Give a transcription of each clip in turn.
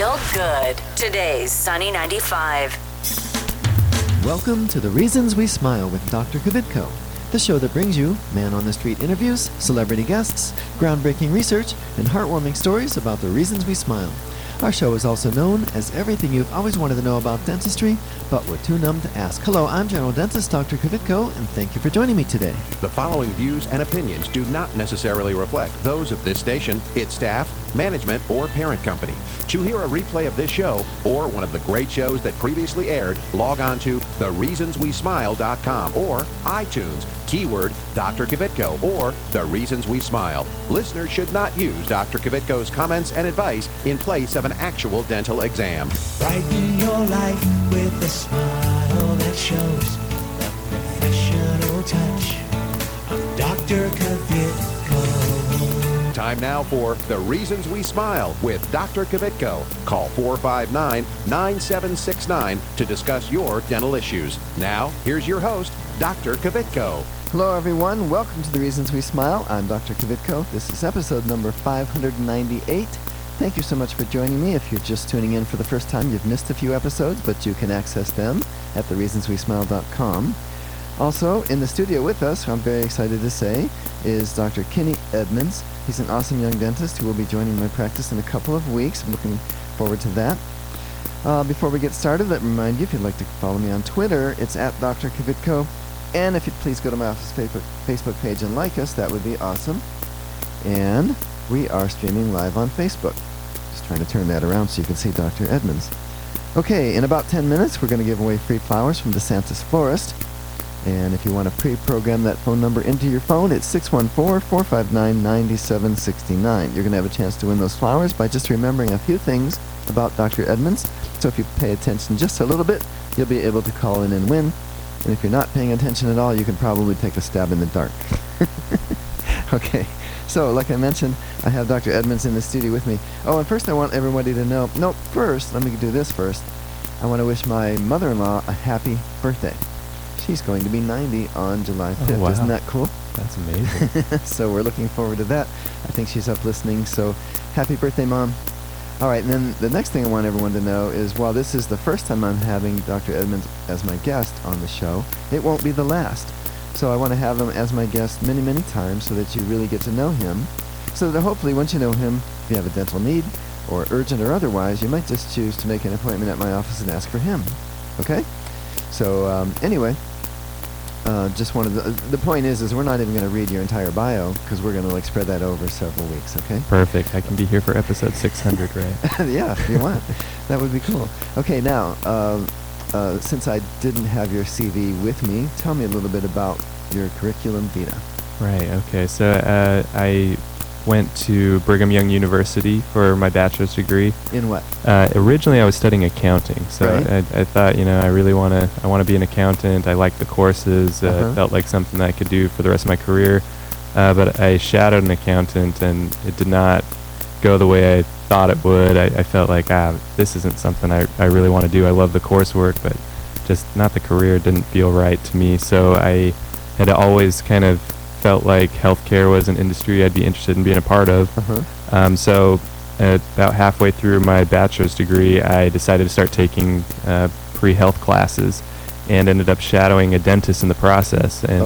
Feel good. Today's Sunny 95. Welcome to The Reasons We Smile with Dr. Kvitko, the show that brings you man-on-the-street interviews, celebrity guests, groundbreaking research, and heartwarming stories about the reasons we smile. Our show is also known as everything you've always wanted to know about dentistry, but were too numb to ask. Hello, I'm General Dentist Dr. Kvitko, and thank you for joining me today. The following views and opinions do not necessarily reflect those of this station, its staff, management, or parent company. To hear a replay of this show or one of the great shows that previously aired, log on to thereasonswesmile.com or iTunes, keyword Dr. Kvitko or The Reasons We Smile. Listeners should not use Dr. Kvitko's comments and advice in place of an actual dental exam. Brighten your life with a smile that shows the professional touch of Dr. Kvitko. Time now for The Reasons We Smile with Dr. Kvitko. Call 459-9769 to discuss your dental issues. Now, here's your host, Dr. Kvitko. Hello, everyone. Welcome to The Reasons We Smile. I'm Dr. Kvitko. This is episode number 598. Thank you so much for joining me. If you're just tuning in for the first time, you've missed a few episodes, but you can access them at thereasonswesmile.com. Also, in the studio with us, who I'm very excited to say, is Dr. Kinny Edmunds. He's an awesome young dentist who will be joining my practice in a couple of weeks. I'm looking forward to that. Before we get started, let me remind you, if you'd like to follow me on Twitter, it's at Dr. Kvitko. And if you'd please go to my office Facebook page and like us, that would be awesome. And we are streaming live on Facebook. Just trying to turn that around so you can see Dr. Edmunds. Okay, in about 10 minutes, we're going to give away free flowers from DeSantis Florist. And if you want to pre-program that phone number into your phone, it's 614-459-9769. You're going to have a chance to win those flowers by just remembering a few things about Dr. Edmunds. So if you pay attention just a little bit, you'll be able to call in and win. And if you're not paying attention at all, you can probably take a stab in the dark. Okay, so like I mentioned, I have Dr. Edmunds in the studio with me. Oh, and first I want everybody to know, first, let me do this first. I want to wish my mother-in-law a happy birthday. She's going to be 90 on July 5th. Oh, wow. Isn't that cool? That's amazing. So we're looking forward to that. I think she's up listening, so happy birthday, Mom. All right, and then the next thing I want everyone to know is while this is the first time I'm having Dr. Edmunds as my guest on the show, it won't be the last. So I want to have him as my guest many, many times so that you really get to know him. So that hopefully once you know him, if you have a dental need, or urgent or otherwise, you might just choose to make an appointment at my office and ask for him. Okay? So anyway, just wanted the point is we're not even going to read your entire bio because we're going to spread that over several weeks, okay? Perfect. I can be here for episode 600, right? Yeah, if you want. That would be cool. Okay, now, since I didn't have your CV with me, tell me a little bit about your curriculum vitae. Right, okay. So I went to Brigham Young University for my bachelor's degree. In what? Originally, I was studying accounting, so right. I thought, I want to be an accountant. I liked the courses. It felt like something that I could do for the rest of my career. But I shadowed an accountant, and it did not go the way I thought it would. I felt like, this isn't something I really want to do. I love the coursework, but just not the career. It didn't feel right to me. So I had always kind of felt like healthcare was an industry I'd be interested in being a part of. So about halfway through my bachelor's degree, I decided to start taking pre-health classes and ended up shadowing a dentist in the process and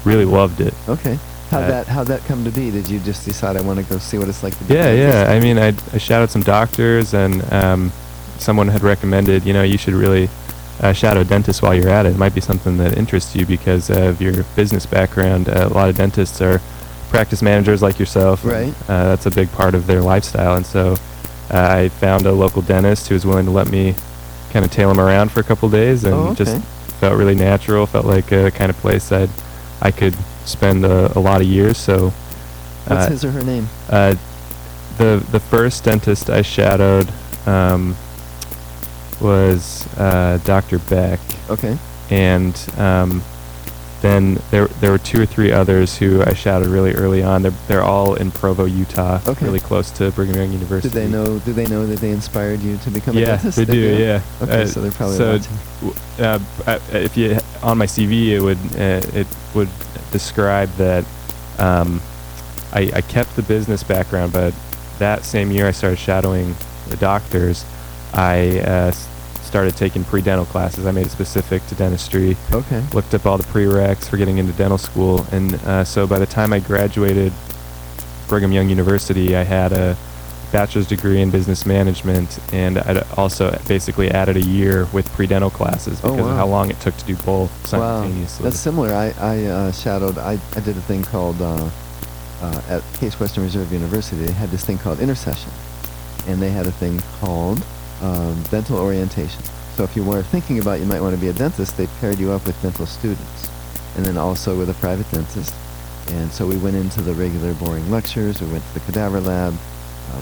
really loved it. Okay. How'd that come to be? Did you just decide I want to go see what it's like to be a dentist? Yeah. I mean, I shadowed some doctors, and someone had recommended, you should really shadow a dentist while you're at it. It might be something that interests you because of your business background. A lot of dentists are practice managers like yourself. Right. That's a big part of their lifestyle. And so I found a local dentist who was willing to let me kind of tail him around for a couple days, and just felt really natural, felt like a kind of place I could spend a lot of years. So what's his or her name? The first dentist I shadowed was Dr. Beck. Okay. And then there were 2 or 3 others who I shadowed really early on. They're all in Provo, Utah, really close to Brigham Young University. Do they know that they inspired you to become a dentist? Yeah, they do. Yeah. Okay, so they're probably watching. If you on my CV, it would describe that I kept the business background, but that same year I started shadowing doctors, I started taking pre-dental classes. I made it specific to dentistry. Okay. Looked up all the prereqs for getting into dental school, and so by the time I graduated Brigham Young University, I had a bachelor's degree in business management, and I'd also basically added a year with pre-dental classes because of how long it took to do both simultaneously. Wow. That's similar. I shadowed. I did a thing called at Case Western Reserve University. They had this thing called intercession, and they had a thing called dental orientation. So if you were thinking about you might want to be a dentist, they paired you up with dental students, and then also with a private dentist. And so we went into the regular boring lectures. We went to the cadaver lab.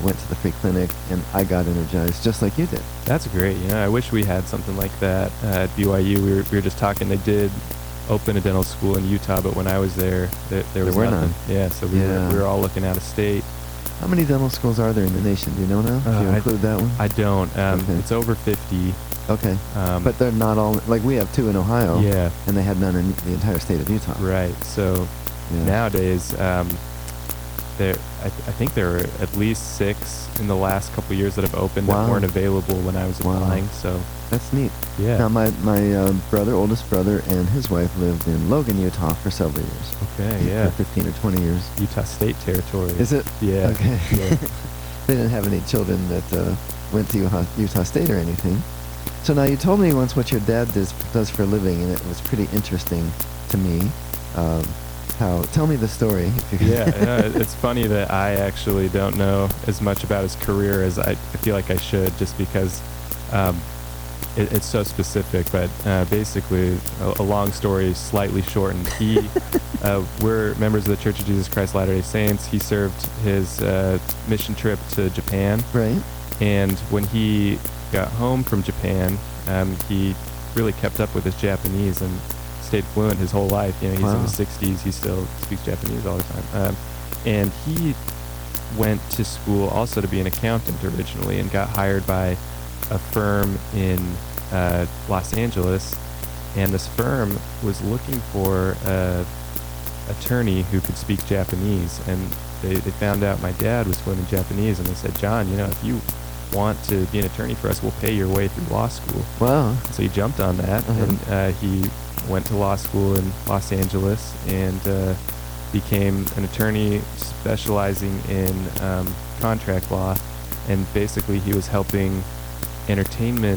Went to the free clinic, and I got energized just like you did. That's great. I wish we had something like that at BYU. We were just talking. They did open a dental school in Utah, but when I was there was were nothing. none. Yeah, so we were all looking out of state. How many dental schools are there in the nation? Do you know now? Do you include that one? I don't. Okay. It's over 50. Okay. But they're not all, like we have 2 in Ohio. Yeah. And they had none in the entire state of Utah. Right. So nowadays, I think there are at least 6 in the last couple of years that have opened that weren't available when I was applying. So that's neat. Yeah. Now my oldest brother, and his wife lived in Logan, Utah for several years. Okay. Yeah. For 15 or 20 years. Utah State territory. Is it? Yeah. Okay. Yeah. They didn't have any children that went to Utah State or anything. So now you told me once what your dad does for a living, and it was pretty interesting to me. Tell me the story. Yeah, it's funny that I actually don't know as much about his career as I feel like I should, just because it's so specific. But basically, a long story slightly shortened. We're members of the Church of Jesus Christ Latter-day Saints. He served his mission trip to Japan. Right. And when he got home from Japan, he really kept up with his Japanese and stayed fluent his whole life. He's in his 60s. He still speaks Japanese all the time. And he went to school also to be an accountant originally, and got hired by a firm in Los Angeles. And this firm was looking for an attorney who could speak Japanese. And they found out my dad was fluent in Japanese, and they said, John, if you want to be an attorney for us, we'll pay your way through law school. Wow. So he jumped on that, and he went to law school in Los Angeles and became an attorney specializing in contract law. And basically he was helping entertainers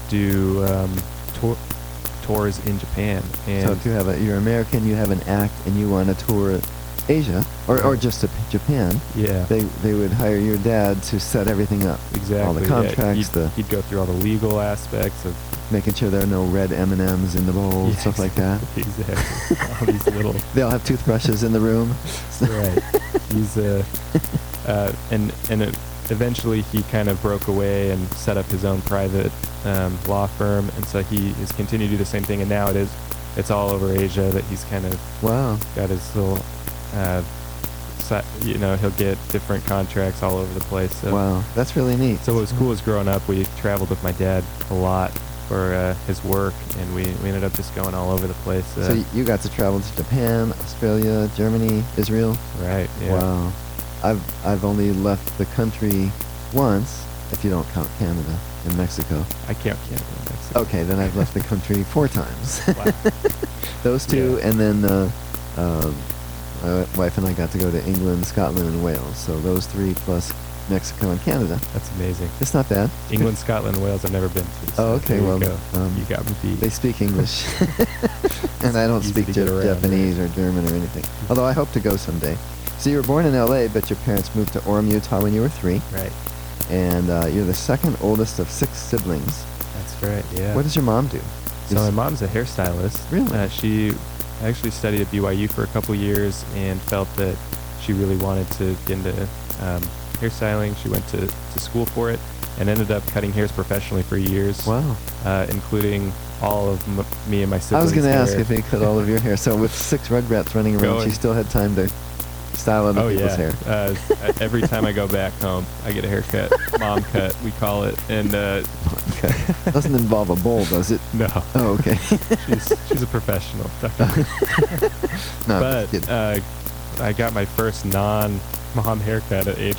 do tours in Japan. And so if you're American, you have an act, and you want to tour Asia or just to Japan, they would hire your dad to set everything up. Exactly. All the contracts. He'd go through all the legal aspects of making sure there are no red M&Ms in the bowl, stuff like that. Exactly. All these little. They all have toothbrushes in the room. Right. He's and eventually he kind of broke away and set up his own private law firm, and so he has continued to do the same thing. And now it's all over Asia that he's kind of got his little. He'll get different contracts all over the place. So. Wow, that's really neat. So what was cool is growing up, we traveled with my dad a lot for his work, and we ended up just going all over the place. So you got to travel to Japan, Australia, Germany, Israel? Right, yeah. Wow. I've only left the country once, if you don't count Canada and Mexico. I count Canada and Mexico. Okay, then I've left the country 4 times. Wow. Those 2, and then my wife and I got to go to England, Scotland, and Wales. So those 3 plus Mexico and Canada. That's amazing. It's not bad. England, Scotland, and Wales I've never been to. So okay, well, you got me beat. They speak English. And I don't speak Japanese or German or anything. Although I hope to go someday. So you were born in L.A., but your parents moved to Orem, Utah when you were 3. Right. And you're the second oldest of 6 siblings. That's right, yeah. What does your mom do? So my mom's a hairstylist. Really? She actually studied at BYU for a couple years and felt that she really wanted to get into hairstyling. She went to school for it and ended up cutting hairs professionally for years. Wow. Including all of me and my siblings' I was going to ask hair. if he cut all of your hair. So with 6 Rugrats running around, she still had time to style other people's hair. Every time I go back home, I get a haircut. Mom cut, we call it. And okay. Doesn't involve a bowl, does it? No. Oh, okay. she's a professional. No, but I got my first non-mom haircut at age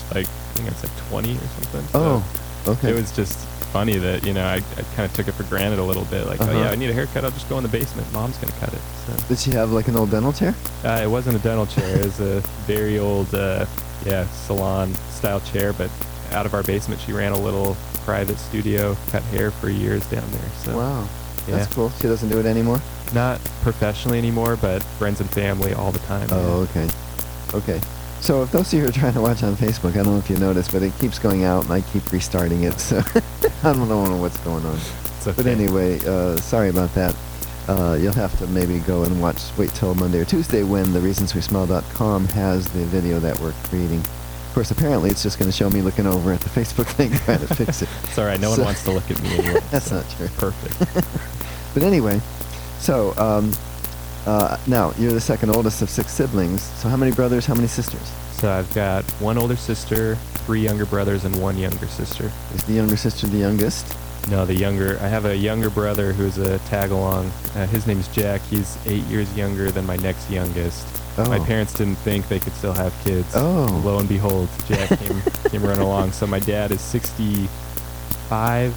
think I was like 20 or something. Oh, okay. It was just funny that, I kind of took it for granted a little bit. Like, oh yeah, I need a haircut, I'll just go in the basement. Mom's going to cut it. So. Did she have like an old dental chair? It wasn't a dental chair. It was a very old, salon-style chair, but out of our basement, she ran a little private studio, cut hair for years down there. So. Wow. Yeah. That's cool. She doesn't do it anymore? Not professionally anymore, but friends and family all the time. Oh, okay. Okay. So if those of you are trying to watch on Facebook, I don't know if you noticed, but it keeps going out and I keep restarting it, so I don't know what's going on. It's okay. But anyway, sorry about that. You'll have to maybe go and wait till Monday or Tuesday when thereasonswesmile.com has the video that we're creating. Of course, apparently it's just going to show me looking over at the Facebook thing trying to fix it. It's all right. No one wants to look at me anyway. That's not true. Perfect. But anyway, so now you're the second oldest of 6 siblings. So how many brothers, how many sisters? So I've got 1 older sister, 3 younger brothers, and 1 younger sister. Is the younger sister the youngest? No, I have a younger brother who's a tag-along. His name's Jack. He's 8 years younger than my next youngest. Oh. My parents didn't think they could still have kids. Oh. Lo and behold, Jack came running along. So my dad is 65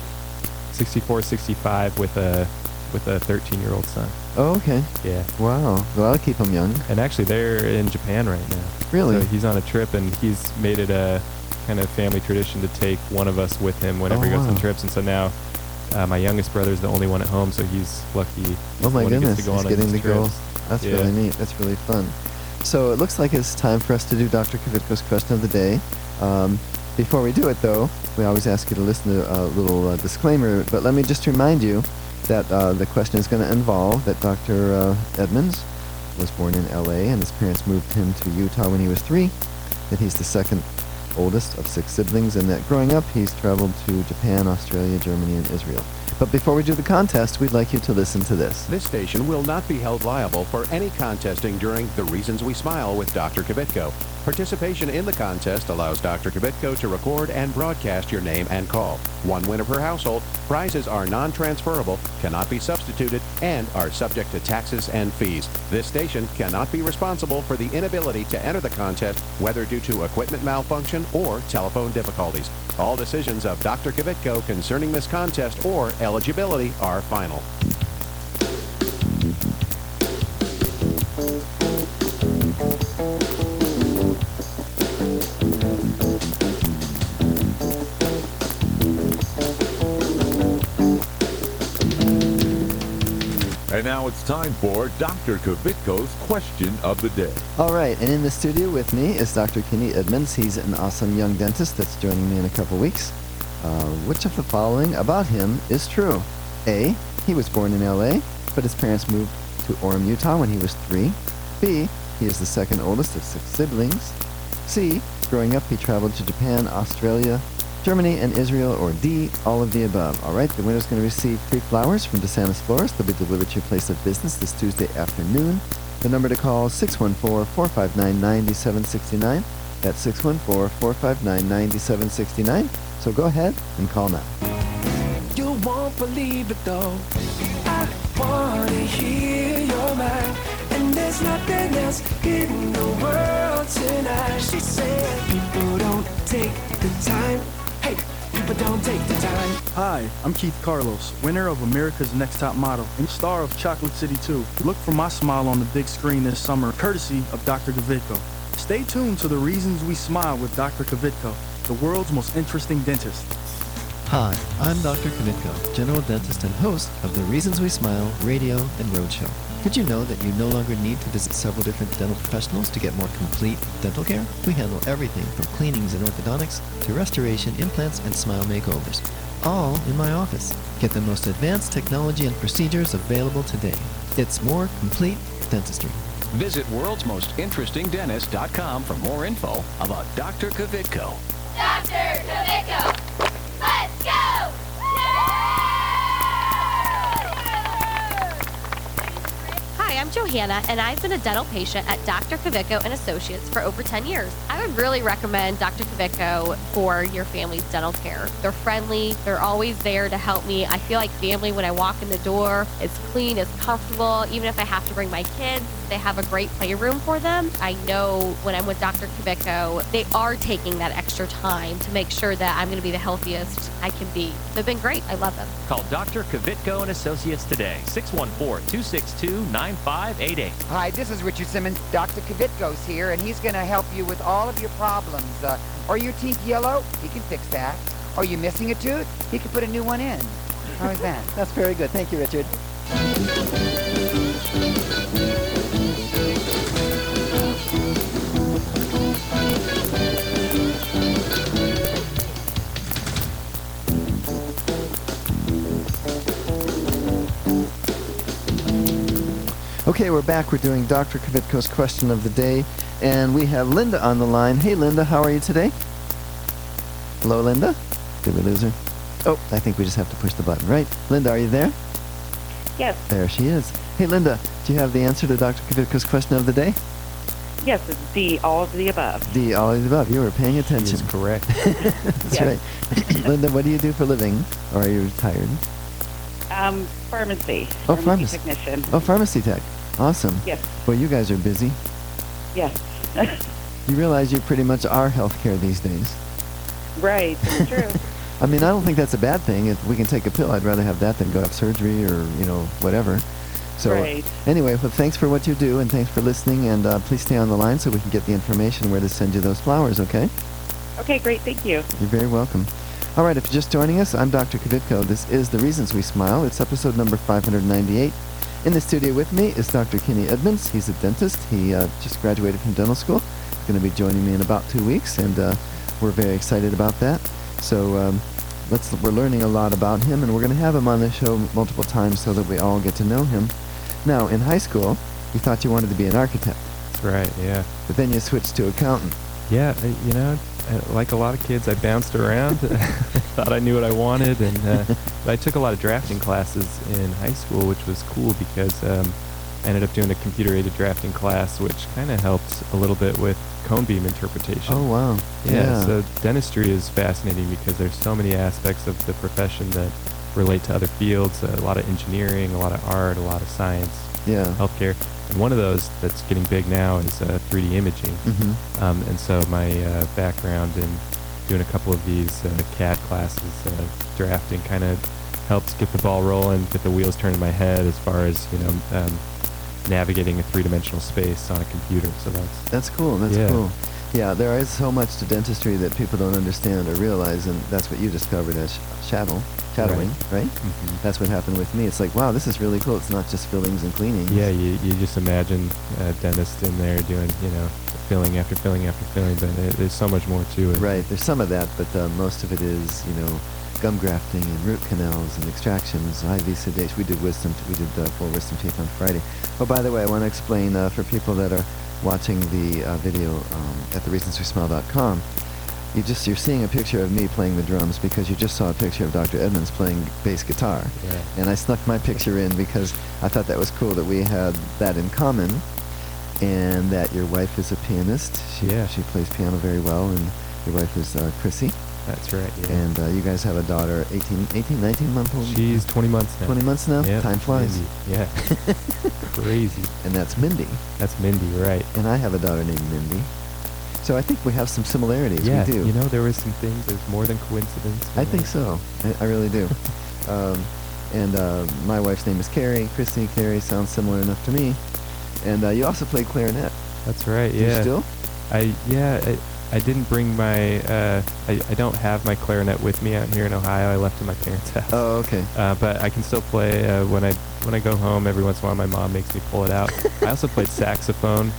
with a 13-year-old son. Oh, okay. Yeah. Wow. Well, that'll keep him young. And actually, they're in Japan right now. Really? So he's on a trip, and he's made it a kind of family tradition to take one of us with him whenever he goes on trips. And so now my youngest brother is the only one at home, so he's lucky. Oh my goodness, he's getting to go. trips. That's really neat. That's really fun. So it looks like it's time for us to do Dr. Kvitko's question of the day. Before we do it, though, we always ask you to listen to a little disclaimer, but let me just remind you that the question is going to involve that Dr. Edmunds was born in L.A. and his parents moved him to Utah when he was 3, that he's the second oldest of 6 siblings, and that growing up he's traveled to Japan, Australia, Germany, and Israel. But before we do the contest, we'd like you to listen to this. This station will not be held liable for any contesting during The Reasons We Smile with Dr. Kvitko. Participation in the contest allows Dr. Kvitko to record and broadcast your name and call. One winner per household. Prizes are non-transferable, cannot be substituted, and are subject to taxes and fees. This station cannot be responsible for the inability to enter the contest, whether due to equipment malfunction or telephone difficulties. All decisions of Dr. Kvitko concerning this contest or eligibility are final. And now it's time for Dr. Kvitko's question of the day. All right, and in the studio with me is Dr. Kinny Edmunds. He's an awesome young dentist that's joining me in a couple weeks. Which of the following about him is true? A, he was born in L.A., but his parents moved to Orem, Utah when he was 3. B, he is the second oldest of 6 siblings. C, growing up he traveled to Japan, Australia, Germany, and Israel. Or D, all of the above. All right, the winner's going to receive 3 flowers from DeSantis Florist. They'll be delivered to your place of business this Tuesday afternoon. The number to call is 614-459-9769. That's 614-459-9769. So go ahead and call now. You won't believe it though. I wanna hear your mind, and there's nothing else in the world tonight. She said people don't take the time. Hey, people don't take the time. Hi, I'm Keith Carlos, winner of America's Next Top Model and star of Chocolate City 2. Look for my smile on the big screen this summer, courtesy of Dr. Kvitko. Stay tuned to The Reasons We Smile with Dr. Kvitko, the world's most interesting dentist. Hi, I'm Dr. Kvitko, general dentist and host of the Reasons We Smile radio and roadshow. Did you know that you no longer need to visit several different dental professionals to get more complete dental care? We handle everything from cleanings and orthodontics to restoration, implants, and smile makeovers, all in my office. Get the most advanced technology and procedures available today. It's more complete dentistry. Visit worldsmostinterestingdentist.com for more info about Dr. Kvitko. Dr. Kvitko! Let's go! Hi, I'm Jo Hannah, and I've been a dental patient at Dr. Kvitko and Associates for over 10 years. I would really recommend Dr. Kvitko for your family's dental care. They're friendly. They're always there to help me. I feel like family when I walk in the door. It's clean, it's comfortable. Even if I have to bring my kids, they have a great playroom for them. I know when I'm with Dr. Kvitko, they are taking that extra time to make sure that I'm going to be the healthiest I can be. They've been great. I love them. Call Dr. Kvitko and Associates today. 614-262-9588. Hi, this is Richard Simmons. Dr. Kvitko's here, and he's going to help you with all of your problems. Are your teeth yellow? He can fix that. Are you missing a tooth? He can put a new one in. How is that? That's very good. Thank you, Richard. Okay, we're back. We're doing Dr. Kvitko's question of the day, and we have Linda on the line. Hey, Linda, how are you today? Hello, Linda? Did we lose her? Oh, I think we just have to push the button, right? Linda, are you there? Yes. There she is. Hey, Linda, do you have the answer to Dr. Kvitko's question of the day? Yes, it's D, all of the above. D, all of the above. You were paying attention. That's correct. That's right. Linda, what do you do for a living? Or are you retired? Pharmacy. Oh, Pharmacy technician. Oh, pharmacy tech. Awesome. Yes. Well, you guys are busy. Yes. You realize you pretty much are healthcare these days. Right, it's true. I mean, I don't think that's a bad thing. If we can take a pill, I'd rather have that than go have surgery or, whatever. So right. Anyway, well, thanks for what you do, and thanks for listening, and please stay on the line so we can get the information where to send you those flowers, okay? Okay, great. Thank you. You're very welcome. All right, if you're just joining us, I'm Dr. Kvitko. This is The Reasons We Smile. It's episode number 598. In the studio with me is Dr. Kinny Edmunds. He's a dentist. He just graduated from dental school. He's going to be joining me in about 2 weeks, and we're very excited about that. So we're learning a lot about him, and we're going to have him on the show multiple times so that we all get to know him. Now, in high school, you thought you wanted to be an architect. That's right, yeah. But then you switched to accountant. Yeah, like a lot of kids, I bounced around. Thought I knew what I wanted, and but I took a lot of drafting classes in high school, which was cool because I ended up doing a computer-aided drafting class, which kind of helped a little bit with cone beam interpretation. Oh, wow. Yeah, so dentistry is fascinating because there's so many aspects of the profession that relate to other fields, a lot of engineering, a lot of art, a lot of science, healthcare. And one of those that's getting big now is 3D imaging. Mm-hmm. And so my background in doing a couple of these CAD classes, drafting, kind of helps get the ball rolling, get the wheels turning in my head as far as, navigating a three-dimensional space on a computer. So that's cool. That's cool. Yeah, there is so much to dentistry that people don't understand or realize, and that's what you discovered as shadowing, right? Mm-hmm. That's what happened with me. It's like, wow, this is really cool. It's not just fillings and cleanings. Yeah, you just imagine a dentist in there doing, filling after filling after filling, but there's so much more to it. Right, there's some of that, but most of it is, gum grafting and root canals and extractions, IV sedation. We did full wisdom teeth on Friday. Oh, by the way, I want to explain for people that are watching the video at thereasonswesmile.com. You're seeing a picture of me playing the drums because you just saw a picture of Dr. Edmunds playing bass guitar. Yeah. And I snuck my picture in because I thought that was cool that we had that in common, and that your wife is a pianist. She plays piano very well, and your wife is Chrissy. That's right, yeah. And you guys have a daughter, 19-month-old? She's 20 months now. 20 months now? Yep. Time flies. Mindy. Yeah. Crazy. And that's Mindy. That's Mindy, right. And I have a daughter named Mindy. So I think we have some similarities. Yeah, we do. There were some things, there's more than coincidence. I think so. I really do. And my wife's name is Carrie. Christy, Carrie sounds similar enough to me. And you also played clarinet. That's right, Do yeah. you still? I didn't bring my, I don't have my clarinet with me out here in Ohio. I left it at my parents' house. Oh, okay. But I can still play when I go home. Every once in a while, my mom makes me pull it out. I also played saxophone.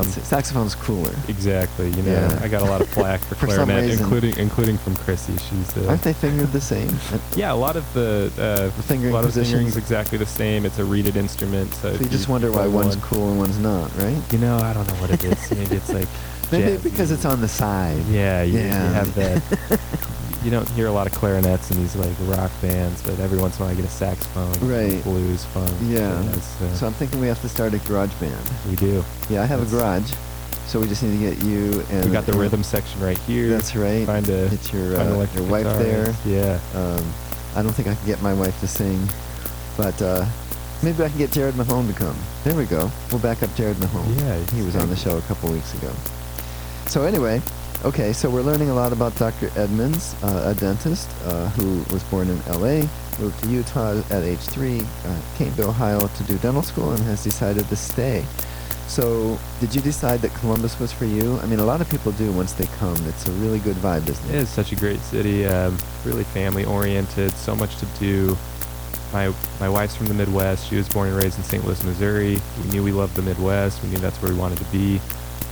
Saxophone's cooler. Exactly. Yeah. I got a lot of flack for some clarinet, reason. including from Chrissy. She's Aren't they fingered the same? Yeah, a lot of the fingering a lot positions. of fingering's exactly the same. It's a reeded instrument. So you just wonder why one's cool and one's not, right? I don't know what it is. Maybe it's like Maybe jazzy. because it's on the side. Yeah, you have that. you don't hear a lot of clarinets in these like rock bands, but every once in a while I get a saxophone, Right. blues, funk. Yeah. Jazz, So I'm thinking we have to start a garage band. we do. Yeah, I have a garage, so we just need to get you and... We got the rhythm section right here. That's right. Find a Get your find electric wife guitar. there. Yeah. I don't think I can get my wife to sing, but maybe I can get Jared Mahone to come. There we go. We'll back up Jared Mahone. Yeah, He was on the show a couple weeks ago. So anyway, okay, so we're learning a lot about Dr. Edmunds, a dentist who was born in L.A., moved to Utah at age 3, came to Ohio to do dental school, and has decided to stay. So did you decide that Columbus was for you? I mean, a lot of people do once they come. It's a really good vibe, isn't it? It is such a great city, really family-oriented, so much to do. My wife's from the Midwest. She was born and raised in St. Louis, Missouri. We knew we loved the Midwest. We knew that's where we wanted to be.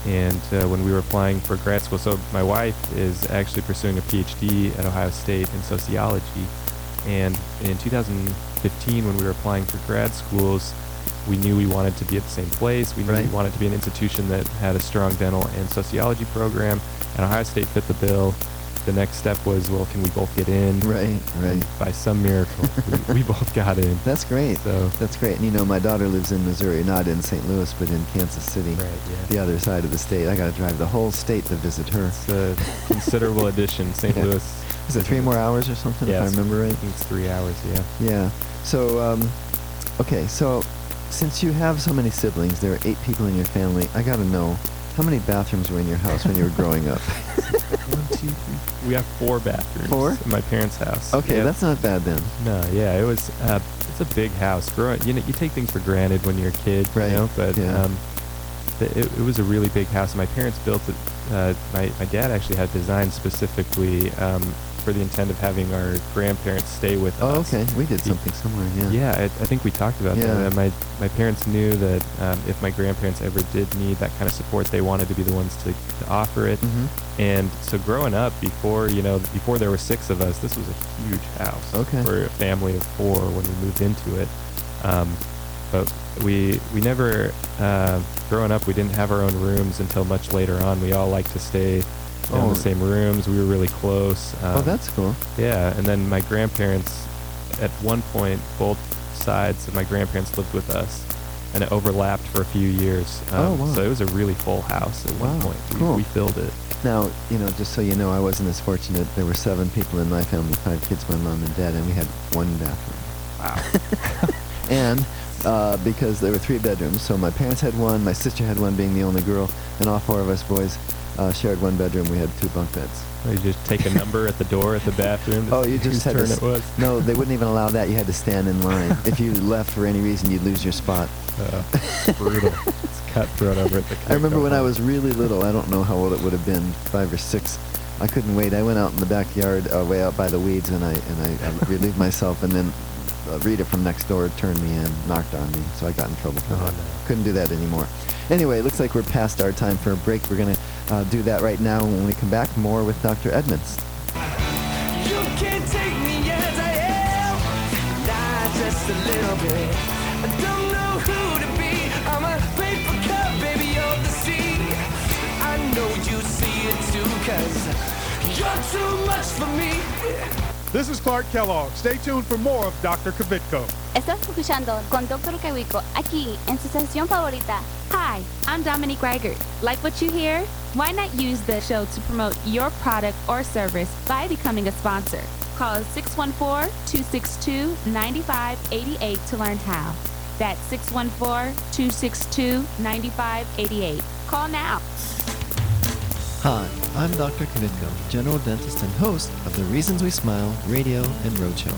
And when we were applying for grad school, so my wife is actually pursuing a PhD at Ohio State in sociology. And in 2015, when we were applying for grad schools, we knew we wanted to be at the same place. We knew we wanted to be an institution that had a strong dental and sociology program. And Ohio State fit the bill. The next step was, well, can we both get in? Right. And by some miracle, we both got in. That's great. So that's great. And you know, my daughter lives in Missouri, not in St. Louis, but in Kansas City, yeah. the other side of the state. I got to drive the whole state to visit her. It's a considerable addition. St. Yeah. Louis. Is it 3 more hours or something, if I remember right? I think it's 3 hours, yeah. Yeah. So, okay, so since you have so many siblings, there are 8 people in your family, I got to know, how many bathrooms were in your house when you were growing up? 1, 2, 3. We have 4 bathrooms. 4? In my parents' house. Okay, Yep. that's not bad then. No, yeah, it was. It's a big house. You take things for granted when you're a kid, Right. you know. But Yeah. it was a really big house. My parents built it. My dad actually had designed specifically for the intent of having our grandparents stay with us. Oh, okay. We did something similar, yeah. Yeah, I think we talked about that. My parents knew that if my grandparents ever did need that kind of support, they wanted to be the ones to offer it. Mm-hmm. And so growing up, before there were 6 of us, this was a huge house. Okay. For a family of 4 when we moved into it. But we never, growing up, we didn't have our own rooms until much later on. We all liked to stay in the same rooms. We were really close. Oh, that's cool. Yeah, and then my grandparents, at one point, both sides of my grandparents lived with us, and it overlapped for a few years. Oh, wow. So it was a really full house at one point. Cool. We filled it. Now, just so you know, I wasn't as fortunate. There were 7 people in my family, 5 kids, my mom and dad, and we had 1 bathroom. Wow. And because there were 3 bedrooms, so my parents had 1, my sister had 1 being the only girl, and all 4 of us boys shared 1 bedroom. We had 2 bunk beds. You just take a number at the door at the bathroom. Oh, you just had turn to... it was. No, they wouldn't even allow that. You had to stand in line. If you left for any reason, you'd lose your spot. Brutal. It's cutthroat over at the I remember when I was really little, I don't know how old it would have been, 5 or 6. I couldn't wait. I went out in the backyard, way out by the weeds, and I relieved myself, and then Rita from next door turned me in, knocked on me, so I got in trouble for that. No. Couldn't do that anymore. Anyway, it looks like we're past our time for a break. We're going to do that right now. When we come back, more with Dr. Edmunds. You can't take me as I am, not just a little bit. I don't know who to be. I'm a paper cup, baby of the sea. I know you see it too, 'cause you're too much for me. This is Clark Kellogg. Stay tuned for more of Dr. Kvitko. Estás escuchando con Dr. Kvitko aquí en su estación favorita. Hi, I'm Dominique Reiger. Like what you hear? Why not use the show to promote your product or service by becoming a sponsor? Call 614-262-9588 to learn how. That's 614-262-9588. Call now. Hi, I'm Dr. Kvitko, general dentist and host of the Reasons We Smile radio and roadshow.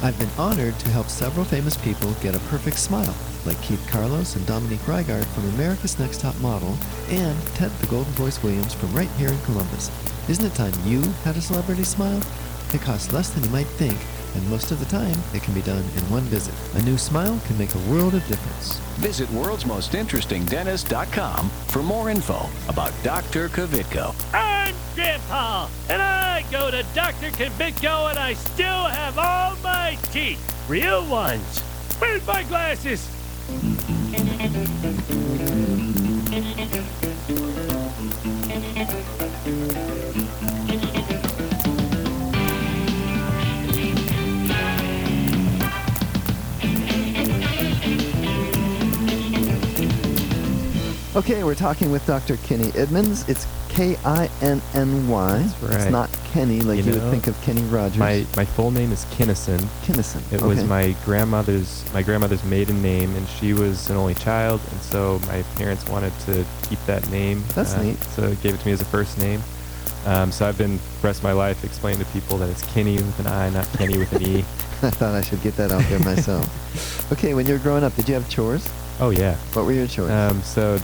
I've been honored to help several famous people get a perfect smile, like Keith Carlos and Dominique Reigard from America's Next Top Model, and Ted the Golden Voice Williams from right here in Columbus. Isn't it time you had a celebrity smile? It costs less than you might think, and most of the time, it can be done in one visit. A new smile can make a world of difference. Visit worldsmostinterestingdentist.com for more info about Dr. Kvitko. I'm Grandpa, and I go to Dr. Kvitko, and I still have all my teeth. Real ones. Where's my glasses? Okay, we're talking with Dr. Kinny Edmunds. It's Kinny. That's right. It's not Kenny like you would think of Kenny Rogers. My full name is Kinnison. Kinnison. It was my grandmother's maiden name, and she was an only child, and so my parents wanted to keep that name. That's neat. So they gave it to me as a first name. So I've been the rest of my life explaining to people that it's Kinney with an I, not Kenny with an E. I thought I should get that out there myself. Okay, when you were growing up, did you have chores? Oh yeah. What were your chores? So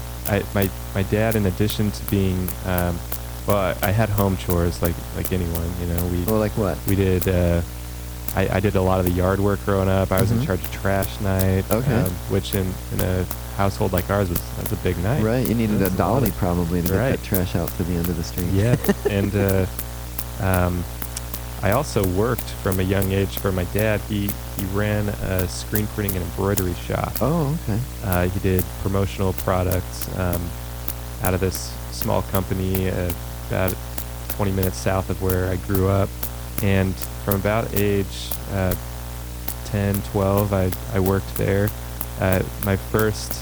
my dad, in addition to being, I had home chores like anyone, you know. Well, like what? We did. I did a lot of the yard work growing up. I was in charge of trash night. Okay. Which in a household like ours was a big night. Right. You needed a dolly probably to get Right. that trash out to the end of the street. Yeah. And I also worked from a young age for my dad. He ran a screen printing and embroidery shop. Oh, okay. He did promotional products out of this small company about 20 minutes south of where I grew up. And from about age 10, 12, I worked there. My first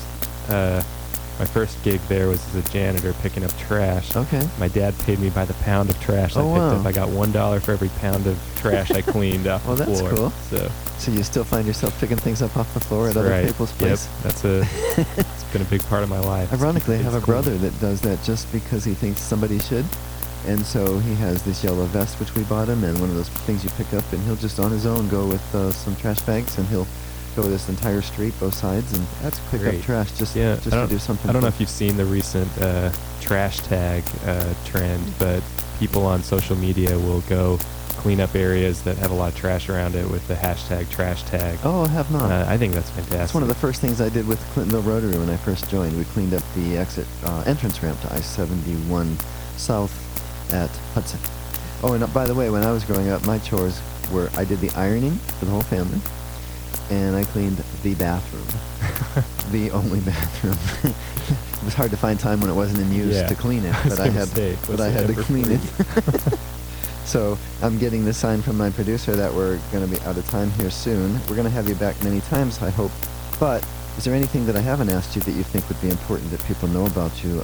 gig there was as a janitor picking up trash. Okay. My dad paid me by the pound of trash I picked up. I got $1 for every pound of trash I cleaned off the floor. Well, that's cool. So you still find yourself picking things up off the floor at other people's place? Yep. It's been a big part of my life. Ironically, I have a brother that does that just because he thinks somebody should. And so he has this yellow vest, which we bought him, and one of those things you pick up, and he'll just on his own go with some trash bags, and he'll go this entire street, both sides, and that's pick great. up trash just to do something. I don't know if you've seen the recent trash tag trend, but people on social media will go clean up areas that have a lot of trash around it with the hashtag trash tag. Oh, I have not. I think that's fantastic. That's one of the first things I did with Clintonville Rotary when I first joined. We cleaned up the entrance ramp to I-71 South at Hudson. Oh, and by the way, when I was growing up, my chores were I did the ironing for the whole family, and I cleaned the bathroom. The only bathroom. It was hard to find time when it wasn't in use to clean it, but I had to clean it. So I'm getting the sign from my producer that we're going to be out of time here soon. We're going to have you back many times, I hope. But is there anything that I haven't asked you that you think would be important that people know about you,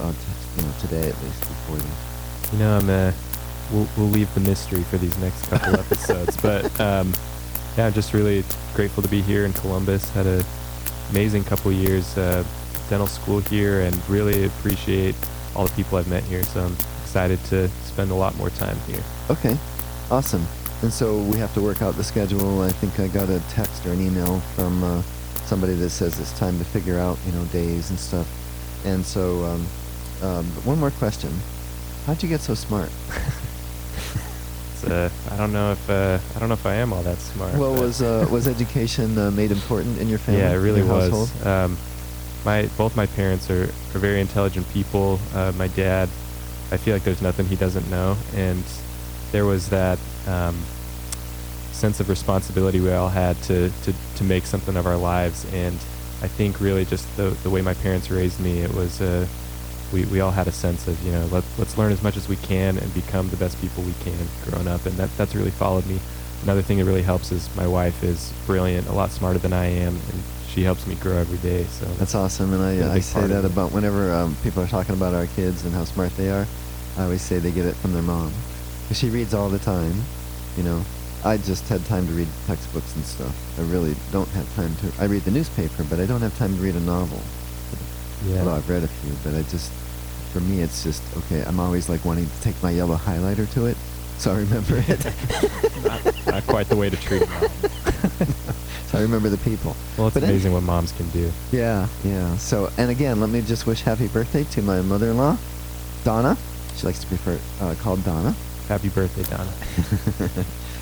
today at least before you? You know, we'll leave the mystery for these next couple episodes. But I'm just really grateful to be here in Columbus. Had an amazing couple years, dental school here, and really appreciate all the people I've met here. So I'm excited to spend a lot more time here. Okay, awesome. And so we have to work out the schedule. I think I got a text or an email from somebody that says it's time to figure out, days and stuff. And so, one more question. How'd you get so smart? I don't know if I am all that smart. Well, was education made important in your family? Yeah, it really was. Household? Both my parents are very intelligent people. My dad, I feel like there's nothing he doesn't know, and there was that sense of responsibility we all had to make something of our lives. And I think really just the way my parents raised me, it was we all had a sense of let's learn as much as we can and become the best people we can growing up, and that's really followed me. Another thing that really helps is my wife is brilliant, a lot smarter than I am, and she helps me grow every day. So that's awesome. And I say that about whenever people are talking about our kids and how smart they are, I always say they get it from their mom, because she reads all the time. I just had time to read textbooks and stuff. I really don't have time to. I read the newspaper, but I don't have time to read a novel. Yeah. Well, I've read a few, but for me, it's just, okay, I'm always like wanting to take my yellow highlighter to it, so I remember it. not quite the way to treat a mom. So I remember the people. Well, it's amazing what moms can do. Yeah. So, and again, let me just wish happy birthday to my mother-in-law, Donna. She likes to be called Donna. Happy birthday, Donna.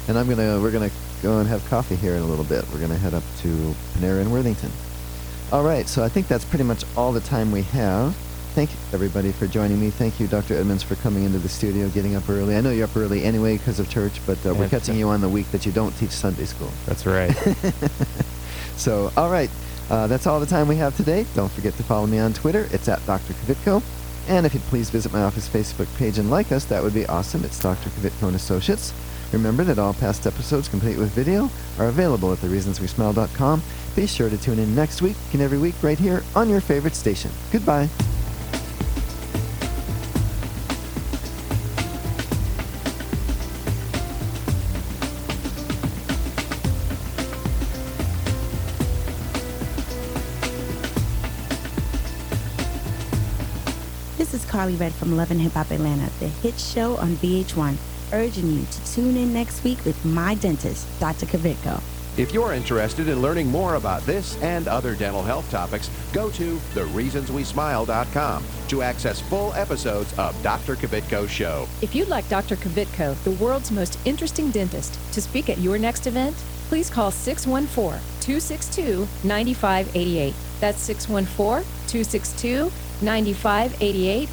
And we're gonna go and have coffee here in a little bit. We're gonna head up to Panera in Worthington. All right, so I think that's pretty much all the time we have. Thank you, everybody, for joining me. Thank you, Dr. Edmunds, for coming into the studio, getting up early. I know you're up early anyway because of church, but we're catching you on the week that you don't teach Sunday school. That's right. So, all right, that's all the time we have today. Don't forget to follow me on Twitter. It's at Dr. Kvitko. And if you'd please visit my office Facebook page and like us, that would be awesome. It's Dr. Kvitko and Associates. Remember that all past episodes, complete with video, are available at thereasonswesmile.com. Be sure to tune in next week and every week right here on your favorite station. Goodbye. This is Carly Red from Love and Hip Hop Atlanta, the hit show on VH1, urging you to tune in next week with my dentist, Dr. Kvitko. If you're interested in learning more about this and other dental health topics, go to thereasonswesmile.com to access full episodes of Dr. Kvitko's show. If you'd like Dr. Kvitko, the world's most interesting dentist, to speak at your next event, please call 614-262-9588. That's 614-262-9588.